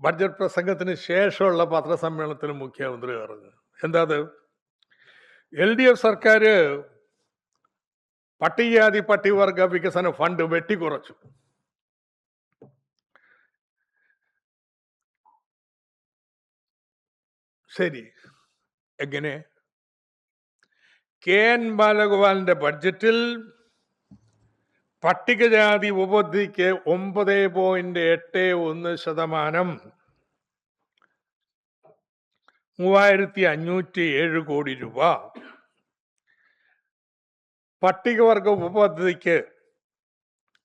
Budget പ്രസംഗത്തിന് ശേഷമുള്ള പത്രസമ്മേളനത്തിൽ മുഖ്യമന്ത്രി പറഞ്ഞു. എന്താ അത്? LDF സർക്കാർ പട്ടികജാതി പട്ടികവർഗ വികസന ഫണ്ട് വെട്ടിക്കുറച്ചു. ശരി, എങ്ങനെ? KN ബാലഗോപാലിന്റെ ബഡ്ജറ്റിൽ പട്ടികജാതി ഉപപദ്ധതിക്ക് 9.81%, 3507 കോടി രൂപ. പട്ടികവർഗ ഉപപദ്ധതിക്ക്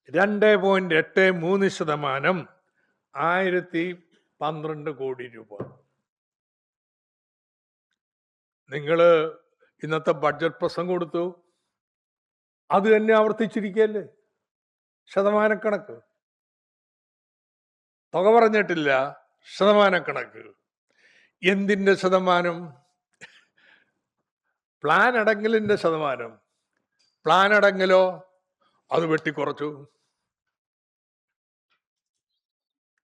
2.83%, 1012 കോടി രൂപ. നിങ്ങൾ ഇന്നത്തെ ബഡ്ജറ്റ് പ്രസംഗം കൊടുത്തു, അത് തന്നെ ആവർത്തിച്ചിരിക്കുകയല്ലേ? ശതമാനക്കണക്ക്, തുക പറഞ്ഞിട്ടില്ല, ശതമാനക്കണക്ക്. എന്തിന്റെ ശതമാനം? പ്ലാൻ അടങ്കലിന്റെ ശതമാനം. പ്ലാൻ അടങ്കലോ അത് വെട്ടിക്കുറച്ചു.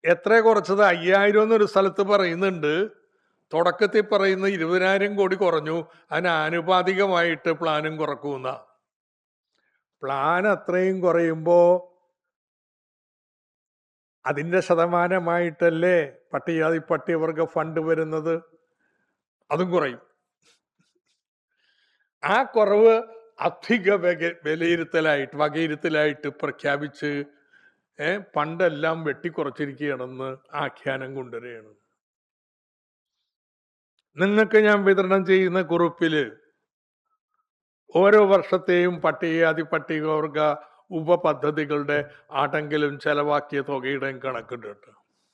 എത്ര കുറച്ചത്? 5000 എന്നൊരു സ്ഥലത്ത് പറയുന്നുണ്ട്, തുടക്കത്തിൽ പറയുന്ന 20,000 കോടി കുറഞ്ഞു, അതിന് ആനുപാതികമായിട്ട് പ്ലാനും കുറക്കുന്ന. പ്ലാൻ അത്രയും കുറയുമ്പോ അതിന്റെ ശതമാനമായിട്ടല്ലേ പട്ടികജാതി പട്ടികവർഗ ഫണ്ട് വരുന്നത്? അതും കുറയും. ആ കുറവ് അധിക വകയിരുത്തലായിട്ട് പ്രഖ്യാപിച്ച് ഫണ്ടെല്ലാം വെട്ടിക്കുറച്ചിരിക്കുകയാണെന്ന് ആഖ്യാനം കൊണ്ടുവരികയാണ്. നിങ്ങൾക്ക് ഞാൻ വിതരണം ചെയ്യുന്ന കുറിപ്പില് ഓരോ വർഷത്തെയും പട്ടികജാതി പട്ടികവർഗ ഉപപദ്ധതികളുടെ ആടെങ്കിലും ചെലവാക്കിയ തുകയുടെയും കണക്കുണ്ട് കേട്ടോ.